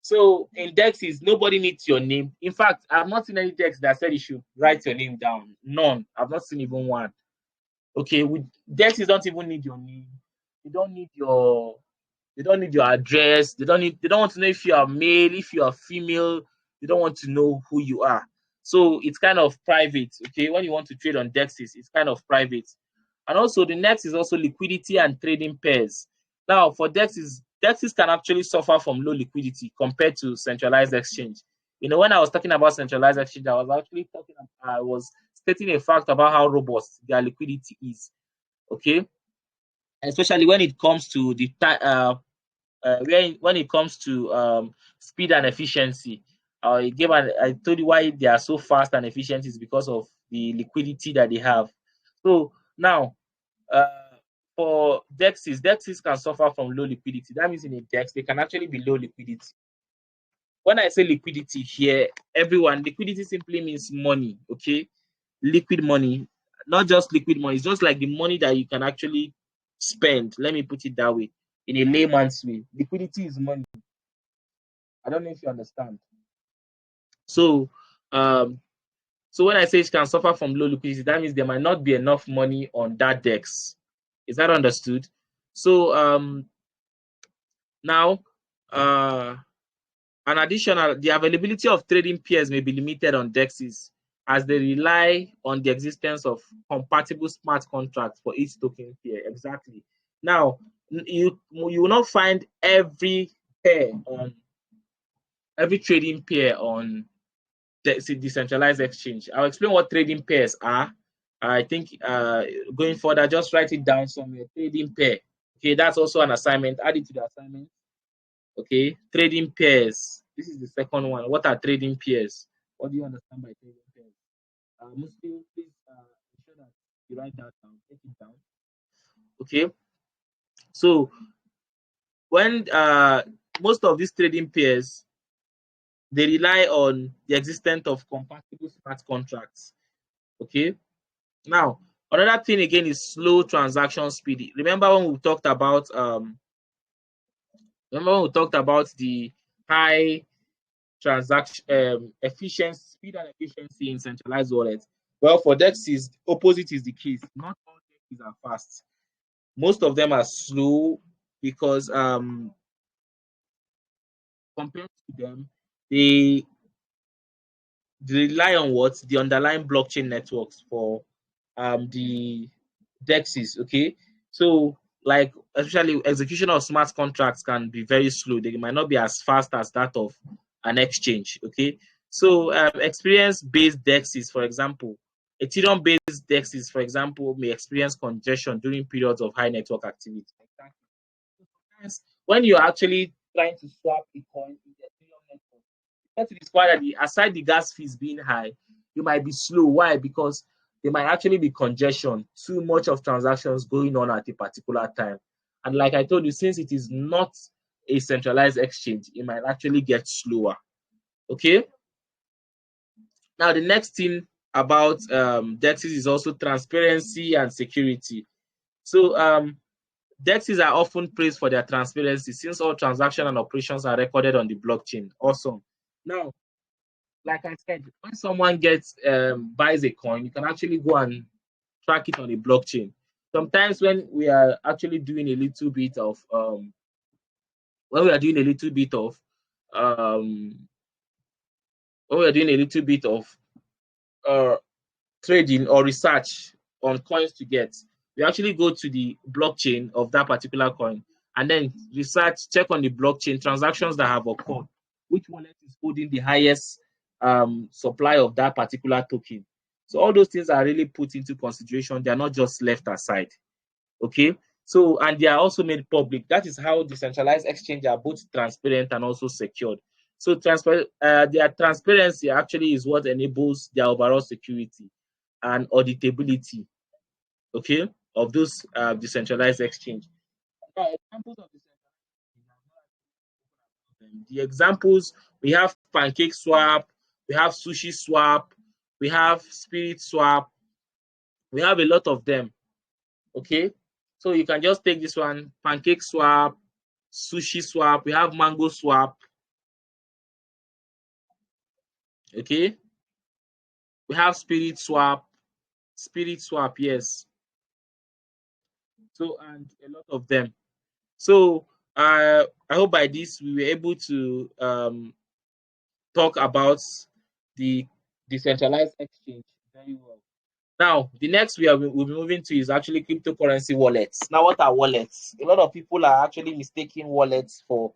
So in DEXs, nobody needs your name. In fact, I've not seen any DEX that said you should write your name down. None. I've not seen even one. Okay, with DEXs don't even need your name. They don't need your address. They don't want to know if you are male, if you are female. They don't want to know who you are. So it's kind of private. Okay, when you want to trade on DEXs, it's kind of private. And also the next is also liquidity and trading pairs. Now for DEXs can actually suffer from low liquidity compared to centralized exchange. When I was talking about centralized exchange, I was stating a fact about how robust their liquidity is. Okay, especially when it comes to when it comes to speed and efficiency. I told you why they are so fast and efficient is because of the liquidity that they have. So now, uh, for DEXs can suffer from low liquidity. That means in a DEX, they can actually be low liquidity. When I say liquidity here, everyone, liquidity simply means money, okay? Liquid money, not just liquid money. It's just like the money that you can actually spend. Let me put it that way, in a layman's way. Liquidity is money. I don't know if you understand. So, um, so when I say it can suffer from low liquidity, that means there might not be enough money on that DEX. Is that understood? So, now, uh, the availability of trading pairs may be limited on DEXs as they rely on the existence of compatible smart contracts for each token pair. Exactly. Now, you will not find every trading pair on decentralized exchange. I'll explain what trading pairs are. I think going further, just write it down somewhere. Trading pair. Okay, that's also an assignment. Add it to the assignment. Okay, trading pairs. This is the second one. What are trading pairs? What do you understand by trading pairs? Muslim, please ensure that you write that down. Take it down. Okay, so when most of these trading pairs, they rely on the existence of compatible smart contracts. Okay, now another thing again is slow transaction speed. Remember when we talked about the high transaction efficiency, speed and efficiency in centralized wallets? Well, for DEXs, opposite is the case. Not all DEXs are fast. Most of them are slow because compared to them, they rely on what the underlying blockchain networks for the DEXs. Okay, so like especially execution of smart contracts can be very slow. They might not be as fast as that of an exchange. Okay, so experience-based DEXs, for example, Ethereum-based DEXs, for example, may experience congestion during periods of high network activity. When you're actually trying to swap a coin in the Ethereum network, that is why aside the gas fees being high, you might be slow. Why? Because there might actually be congestion, too much of transactions going on at a particular time. And like I told you, since it is not a centralized exchange, it might actually get slower. Okay. Now, the next thing about DEXs is also transparency and security. So, DEXs are often praised for their transparency since all transactions and operations are recorded on the blockchain. Awesome. Now, like I said, when someone buys a coin, you can actually go and track it on the blockchain. Sometimes when we are actually doing a little bit of when we are doing a little bit of um, when we are doing a little bit of uh, trading or research on coins to get, we actually go to the blockchain of that particular coin and then check on the blockchain transactions that have occurred, which wallet is holding the highest supply of that particular token. So all those things are really put into consideration. They are not just left aside. Okay. So, and they are also made public. That is how decentralized exchanges are both transparent and also secured. So, their transparency actually is what enables their overall security and auditability, okay, of those decentralized exchange. Now, examples of the examples, we have Pancake Swap, we have Sushi Swap, we have Spirit Swap, we have a lot of them, okay. So you can just take this one, Pancake Swap, Sushi Swap, we have Mango Swap, Okay, we have Spirit Swap, yes. So, and a lot of them. So I hope by this we were able to talk about the decentralized exchange very well. Now, the next we'll be moving to is actually cryptocurrency wallets. Now, what are wallets? A lot of people are actually mistaking wallets for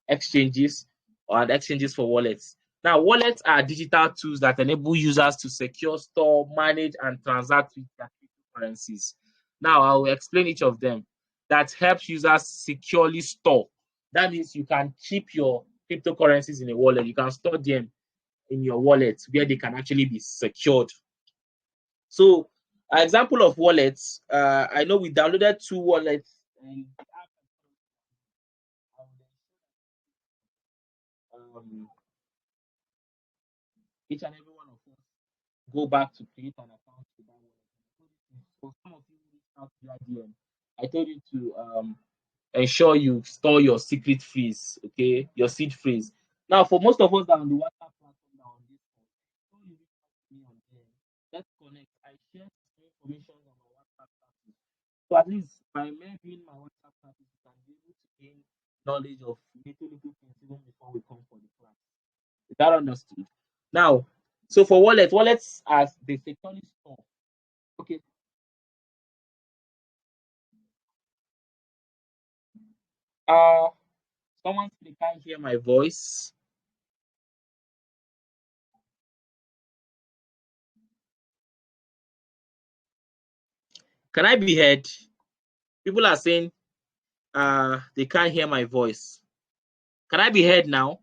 exchanges and exchanges for wallets. Now, wallets are digital tools that enable users to secure, store, manage, and transact with their cryptocurrencies. Now, I will explain each of them. That helps users securely store. That means you can keep your cryptocurrencies in a wallet. You can store them in your wallet where they can actually be secured. So, an example of wallets, I know we downloaded two wallets, and um, each and every one of us go back to create an account with that wallet. For some of you who reached out via DM, I told you to ensure you store your secret phrase, okay, your seed phrase. Now, for most of us that are on the WhatsApp platform that are on this call, before you reach out to me on there, let's connect. I share some information on my WhatsApp status. So at least by me being my WhatsApp status, you can be able to gain knowledge of little things even before we come for the class. Is that understood? Now, so for wallets as they securely store. Okay, uh, someone said they can't hear my voice. Can I be heard? People are saying they can't hear my voice. Can I be heard now?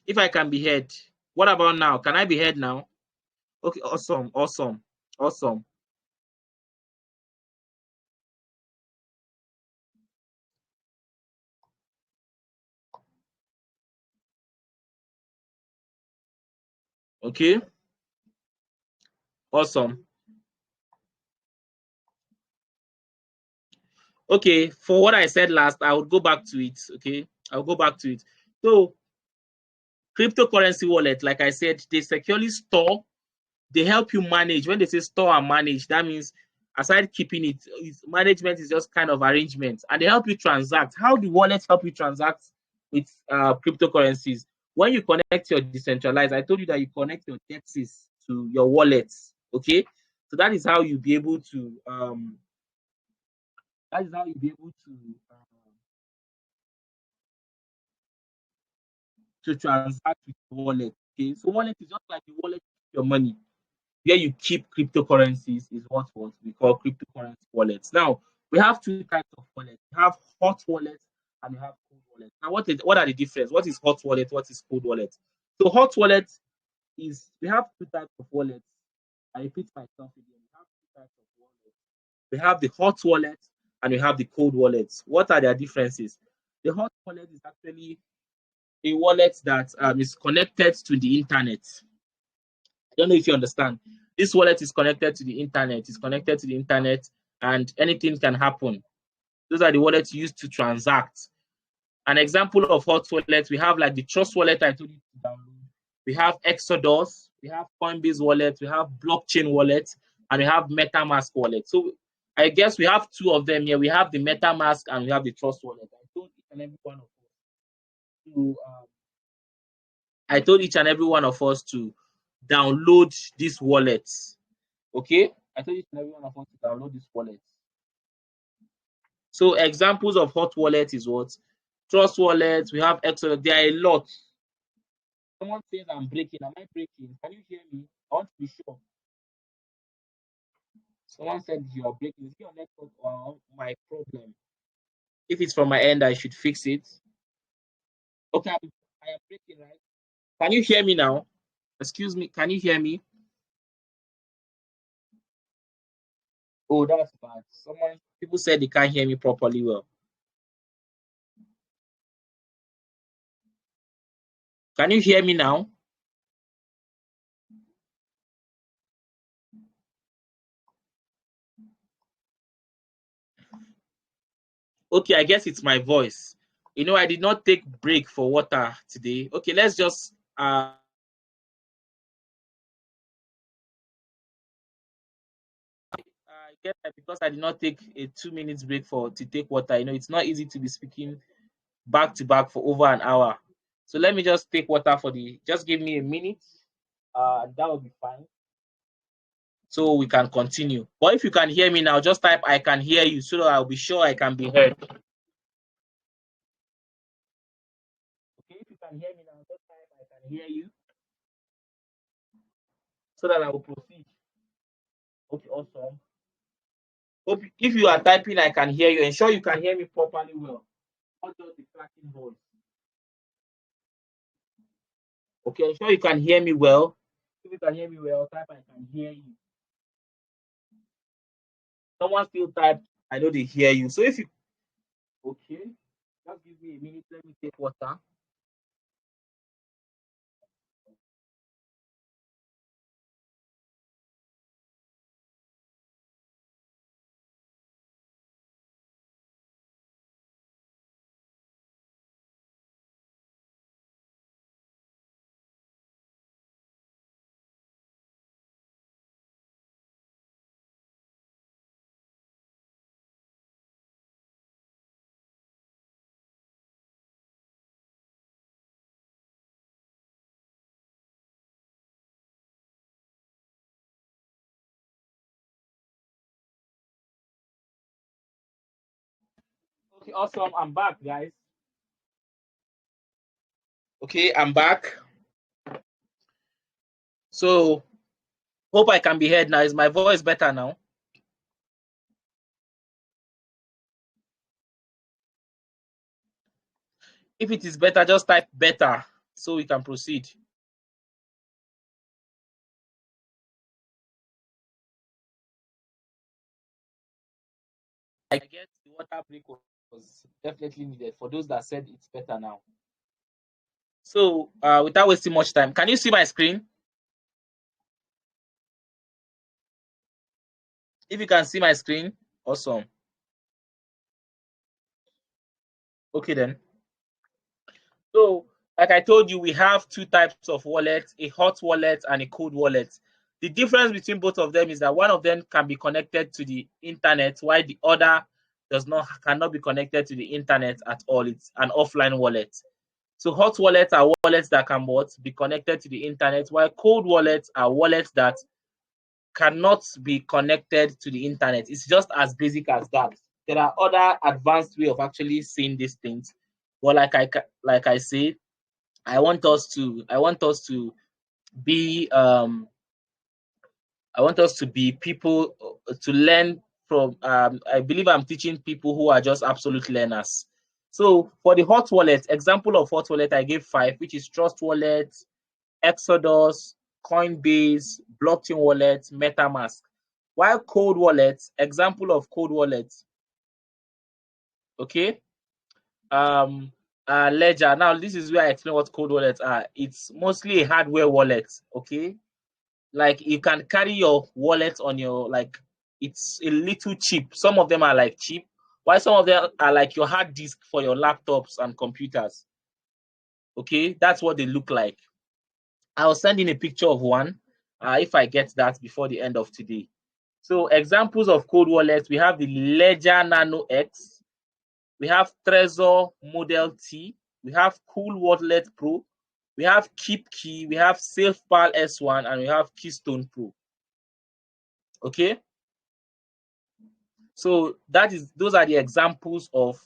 If I can be heard, what about now? Can I be heard now? Okay, awesome, awesome, awesome. Okay, awesome. Okay, for what I said last, I would go back to it. Okay, I'll go back to it. So, cryptocurrency wallet, like I said, they securely store. They help you manage. When they say store and manage, that means aside keeping it, management is just kind of arrangement, and they help you transact. How do wallets help you transact with cryptocurrencies? When you connect your decentralized, I told you that you connect your DEXs to your wallets. Okay, so that is how you be able to that is how you be able to transact with your wallet. Okay, so wallet is just like the wallet your money. Where you keep cryptocurrencies is what we call cryptocurrency wallets. Now, we have two types of wallets. We have hot wallets and we have cold wallets. Now, what are the difference? What is hot wallet? What is cold wallet? So, hot wallet is we have two types of wallets. I repeat myself again. We have two types of wallets. We have the hot wallet and we have the cold wallets. What are their differences? The hot wallet is actually a wallet that is connected to the internet. I don't know if you understand. This wallet is connected to the internet. It's connected to the internet, and anything can happen. Those are the wallets used to transact. An example of hot wallets, we have like the Trust wallet I told you to download. We have Exodus, we have Coinbase wallet, we have Blockchain wallet, and we have MetaMask wallet. So I guess we have two of them here. We have the MetaMask and we have the Trust wallet. To I told each and every one of us to download these wallets. Okay, I told each and every one of us to download this wallet. So examples of hot wallet is what? Trust wallet, we have Exodus. There are a lot. Someone says I'm breaking. Am I breaking? Can you hear me? I want to be sure. Someone said you are breaking. Is it your network or my problem? If it's from my end, I should fix it. Okay, I am breaking, right? Can you hear me now? Excuse me. Can you hear me? Oh, that's bad. People said they can't hear me properly well. Can you hear me now? Okay, I guess it's my voice. I did not take break for water today. Okay, let's just I get that because I did not take a 2 minutes break to take water. It's not easy to be speaking back to back for over an hour. So let me just take water just give me a minute. That will be fine. So we can continue. But if you can hear me now, just type I can hear you so that I'll be sure I can be heard. Okay, if you can hear me now, just type I can hear you so that I will proceed. Okay, awesome. Hope if you are typing, I can hear you. Ensure you can hear me properly well. Not just the cracking voice. Okay, ensure you can hear me well. If you can hear me well, type I can hear you. Someone still type I know they hear you. So if you okay, just give me a minute. Let me take water. Okay, awesome. I'm back, guys. Okay, I'm back. So hope I can be heard now. Is my voice better now? If it is better, just type better so we can proceed. I guess the water break was definitely needed for those that said it's better now. So without wasting much time, can you see my screen? If you can see my screen, awesome. Okay then. So like I told you, we have two types of wallets, a hot wallet and a cold wallet. The difference between both of them is that one of them can be connected to the internet, while the other cannot be connected to the internet at all. It's an offline wallet. So hot wallets are wallets that can be connected to the internet, while cold wallets are wallets that cannot be connected to the internet. It's just as basic as that. There are other advanced way of actually seeing these things, but like I say, I want us to be I want us to be people to learn from. I believe I'm teaching people who are just absolute learners. So for the hot wallet, example of hot wallet, I gave 5, which is Trust Wallet, Exodus, Coinbase, Blockchain Wallet, MetaMask. While cold wallet, example of cold wallet, okay, um, Ledger. Now this is where I explain what cold wallets are. It's mostly a hardware wallet, okay. Like you can carry your wallet on your it's a little cheap. Some of them are like cheap, while some of them are like your hard disk for your laptops and computers. Okay, that's what they look like. I'll send in a picture of one if I get that before the end of today. So examples of cold wallets, we have the Ledger Nano X, we have Trezor Model T, we have Cool Wallet Pro, we have Keep Key, we have SafePal S1, and we have Keystone Pro. Okay, so those are the examples of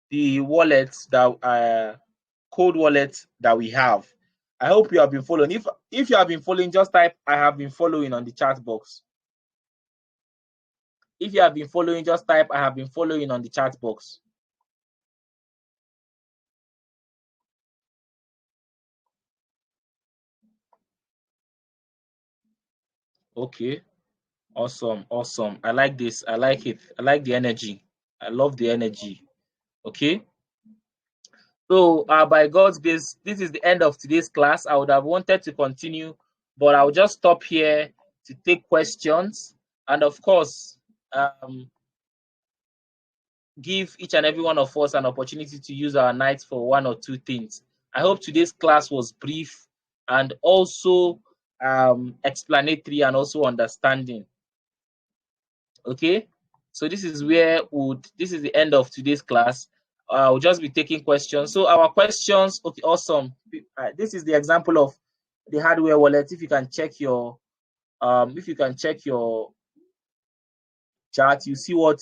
the wallets that cold wallets that we have. I hope you have been following. If you have been following, just type I have been following on the chat box. If you have been following, just type I have been following on the chat box. Okay, awesome, awesome. I like this. I like it. I like the energy. I love the energy. Okay. So by God's grace, this is the end of today's class. I would have wanted to continue, but I'll just stop here to take questions. And of course, give each and every one of us an opportunity to use our nights for one or two things. I hope today's class was brief and also explanatory and also understanding. Okay, so this is where this is the end of today's class. We'll just be taking questions. So our questions, okay, awesome. This is the example of the hardware wallet. If you can check your chart, you see what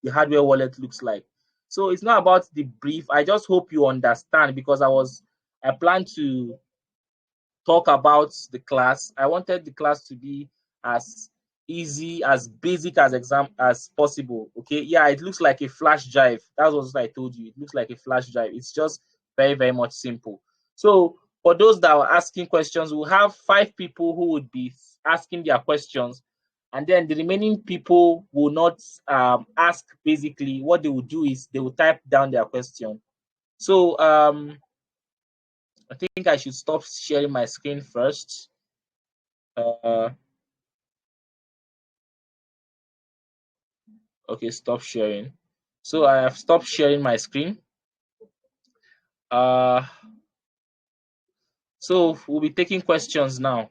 the hardware wallet looks like. So it's not about the brief. I just hope you understand, because I plan to talk about the class. I wanted the class to be as easy, as basic as possible. Okay, yeah, it looks like a flash drive. That's what I told you. It looks like a flash drive. It's just very, very much simple. So for those that are asking questions, we'll have 5 people who would be asking their questions, and then the remaining people will not ask. Basically, what they will do is they will type down their question. So I think I should stop sharing my screen first. Okay, stop sharing. So I have stopped sharing my screen. So we'll be taking questions now.